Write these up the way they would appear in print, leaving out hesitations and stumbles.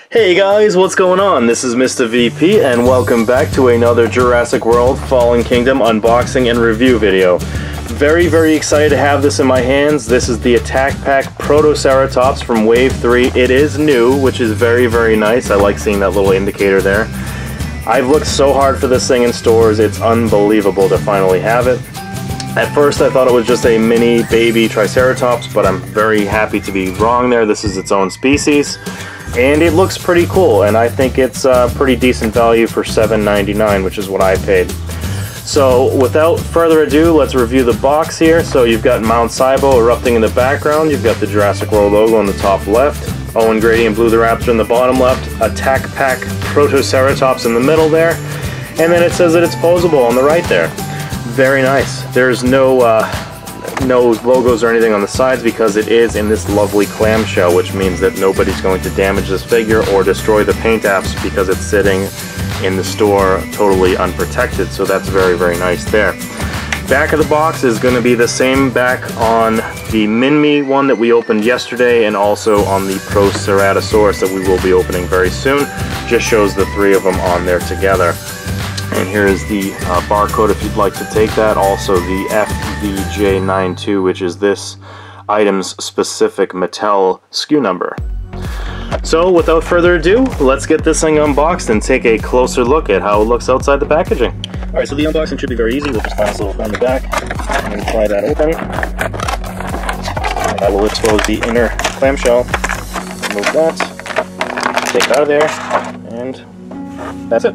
Hey guys, what's going on? This is Mr. VP and welcome back to another Jurassic World Fallen Kingdom unboxing and review video. Very excited to have this in my hands. This is the Attack Pack Protoceratops from Wave 3. It is new, which is very nice. I like seeing that little indicator there. I've looked so hard for this thing in stores, it's unbelievable to finally have it. At first I thought it was just a mini baby Triceratops, but I'm very happy to be wrong there. This is its own species. And it looks pretty cool, and I think it's a pretty decent value for $7.99, which is what I paid. So without further ado, let's review the box here. So you've got Mount Sibo erupting in the background, you've got the Jurassic World logo on the top left, Owen Grady and Blue the Raptor in the bottom left, Attack Pack Protoceratops in the middle there, and then it says that it's posable on the right there. Very nice. There's no logos or anything on the sides because it is in this lovely clamshell, which means that nobody's going to damage this figure or destroy the paint apps because it's sitting in the store totally unprotected. So that's very nice there. Back of the box is going to be the same back on the Minmi one that we opened yesterday and also on the PROTOCERATOPS that we will be opening very soon. Just shows the three of them on there together. And here is the barcode if you'd like to take that. Also the FVJ92, which is this item's specific Mattel SKU number. So without further ado, let's get this thing unboxed and take a closer look at how it looks outside the packaging. Alright, so the unboxing should be very easy. We'll just find this little on the back and pry that open. And that will expose the inner clamshell. Remove that. Take it out of there. And that's it.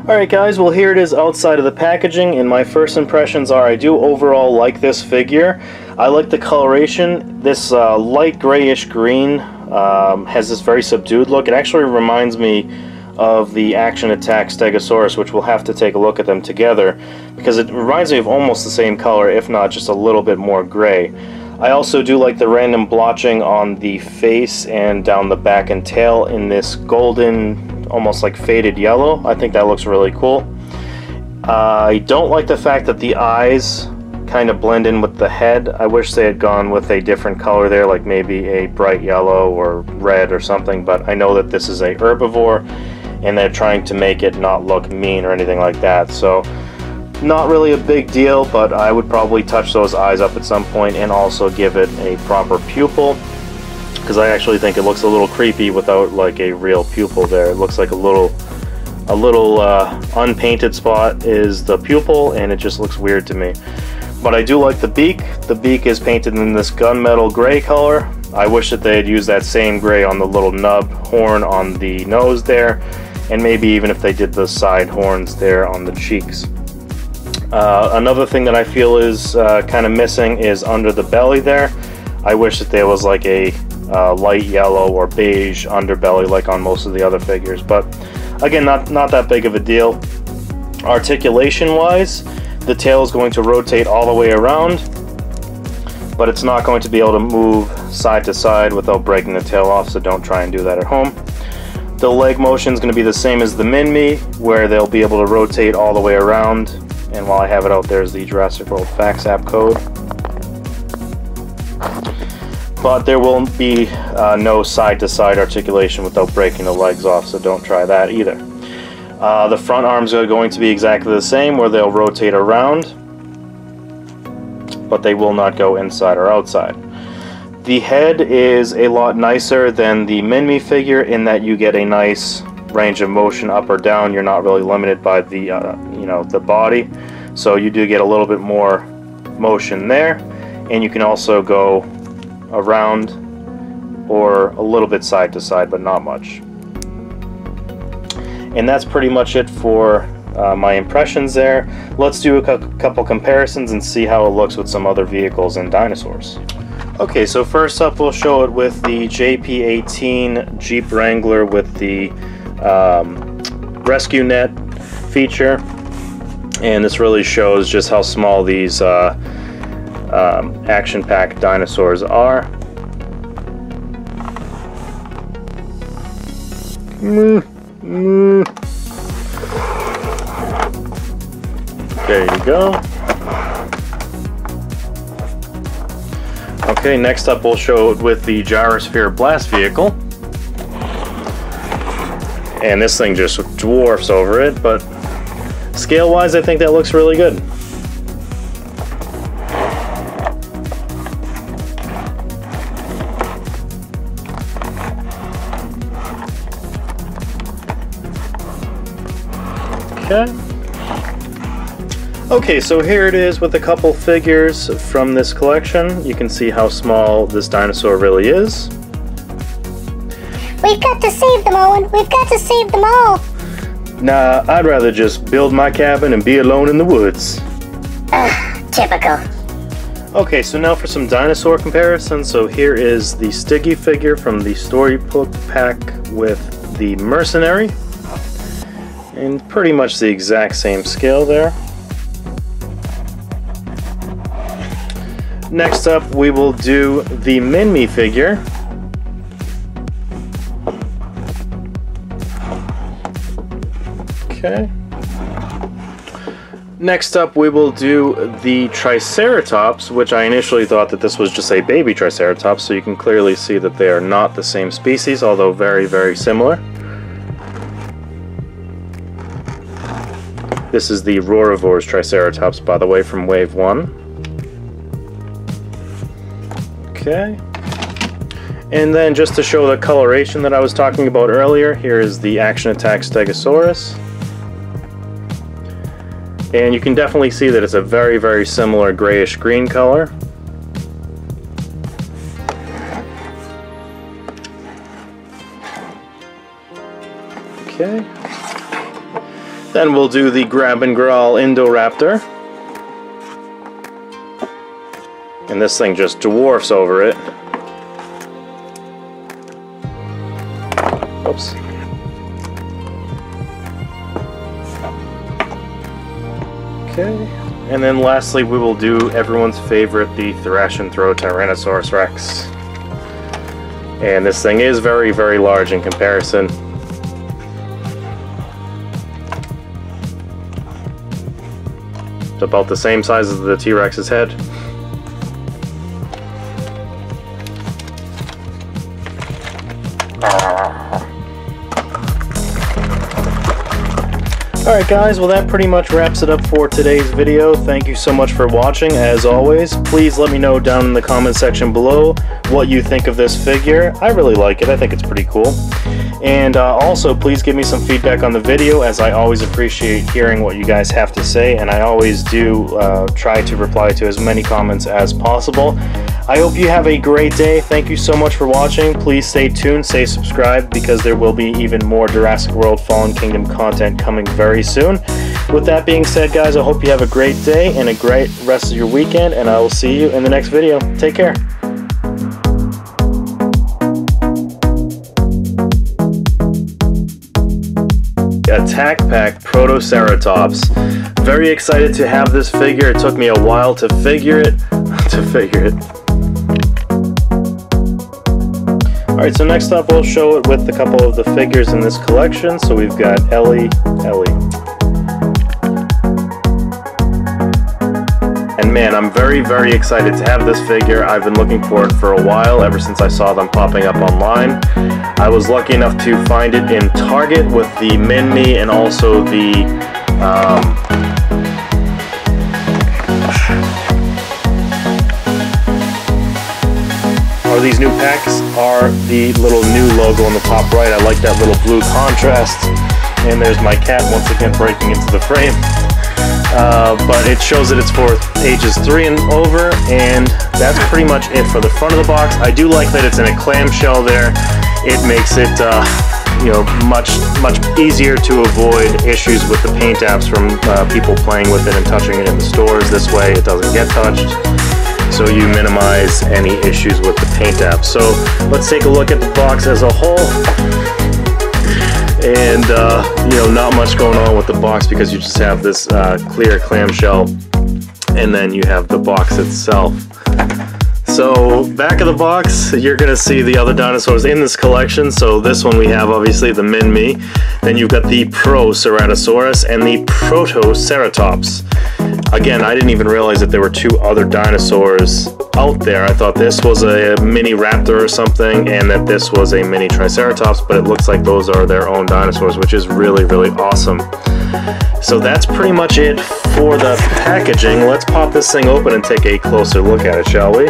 Alright guys, well here it is outside of the packaging, and my first impressions are I do overall like this figure. I like the coloration. This light grayish green has this very subdued look. It actually reminds me of the Action Attack Stegosaurus, which we'll have to take a look at them together, because it reminds me of almost the same color, if not just a little bit more gray. I also do like the random blotching on the face and down the back and tail in this golden, almost like faded yellow. I think that looks really cool. I don't like the fact that the eyes kind of blend in with the head. I wish they had gone with a different color there, like maybe a bright yellow or red or something, but I know that this is a herbivore and they're trying to make it not look mean or anything like that, so not really a big deal, but I would probably touch those eyes up at some point and also give it a proper pupil, because I actually think it looks a little creepy without like a real pupil there. It looks like a little unpainted spot is the pupil, and it just looks weird to me. But I do like the beak. The beak is painted in this gunmetal gray color. I wish that they had used that same gray on the little nub horn on the nose there, and maybe even if they did the side horns there on the cheeks. Another thing that I feel is kind of missing is under the belly there. I wish that there was like a light yellow or beige underbelly like on most of the other figures, but again, not that big of a deal. Articulation wise, the tail is going to rotate all the way around, but it's not going to be able to move side to side without breaking the tail off, so don't try and do that at home. The leg motion is going to be the same as the Minmi, where they'll be able to rotate all the way around, and while I have it out, there's the Jurassic World Fax app code. But there will be no side-to-side articulation without breaking the legs off, so don't try that either. The front arms are going to be exactly the same, where they'll rotate around, but they will not go inside or outside. The head is a lot nicer than the Minmi figure in that you get a nice range of motion up or down. You're not really limited by the the body, so you do get a little bit more motion there, and you can also go around or a little bit side to side, but not much. And that's pretty much it for my impressions there. Let's do a couple comparisons and see how it looks with some other vehicles and dinosaurs. Okay, so first up we'll show it with the JP18 Jeep Wrangler with the rescue net feature, and this really shows just how small these action-packed dinosaurs are. There you go. Okay, next up we'll show it with the Gyrosphere Blast Vehicle. And this thing just dwarfs over it, but scale-wise, I think that looks really good. Okay, so here it is with a couple figures from this collection. You can see how small this dinosaur really is. We've got to save them, Owen. We've got to save them all. Nah, I'd rather just build my cabin and be alone in the woods. Typical. Okay, so now for some dinosaur comparisons. So here is the Stiggy figure from the storybook pack with the Mercenary. And pretty much the exact same scale there. Next up, we will do the Min-Me figure. Okay. Next up, we will do the Triceratops, which I initially thought that this was just a baby Triceratops, so you can clearly see that they are not the same species, although very, very similar. This is the Rorivor's Triceratops, by the way, from Wave 1. Okay. And then just to show the coloration that I was talking about earlier, here is the Action Attack Stegosaurus. And you can definitely see that it's a very, very similar grayish green color. Okay. Then we'll do the Grab and Growl Indoraptor. And this thing just dwarfs over it. Oops. Okay. And then lastly we will do everyone's favorite, the Thrash and Throw Tyrannosaurus Rex. And this thing is very, very large in comparison. It's about the same size as the T-Rex's head. Alright guys, well that pretty much wraps it up for today's video. Thank you so much for watching. As always, please let me know down in the comment section below what you think of this figure. I really like it. I think it's pretty cool. And also, please give me some feedback on the video, as I always appreciate hearing what you guys have to say, and I always do try to reply to as many comments as possible. I hope you have a great day. Thank you so much for watching. Please stay tuned, stay subscribed, because there will be even more Jurassic World Fallen Kingdom content coming very soon. With that being said, guys, I hope you have a great day and a great rest of your weekend, and I will see you in the next video. Take care. Attack Pack Protoceratops. Very excited to have this figure. It took me a while to figure it. Alright, so next up we'll show it with a couple of the figures in this collection. So we've got Ellie. And man, I'm very, very excited to have this figure. I've been looking for it for a while, ever since I saw them popping up online. I was lucky enough to find it in Target with the Min-Me and also the these new packs are the little new logo on the top right. I like that little blue contrast. And there's my cat once again breaking into the frame. But it shows that it's for ages 3 and over, and that's pretty much it for the front of the box. I do like that it's in a clamshell there. It makes it you know, much easier to avoid issues with the paint apps from people playing with it and touching it in the stores. This way it doesn't get touched, so you minimize any issues with the paint app. So let's take a look at the box as a whole. And you know, not much going on with the box because you just have this clear clamshell, and then you have the box itself. So back of the box, you're gonna see the other dinosaurs in this collection. So this one we have obviously the Min-Me. Then you've got the PROTOCERATOPS and the PROTOCERATOPS. Again, I didn't even realize that there were two other dinosaurs out there. I thought this was a mini raptor or something, and that this was a mini triceratops, but it looks like those are their own dinosaurs, which is really, really awesome. So that's pretty much it for the packaging. Let's pop this thing open and take a closer look at it, shall we?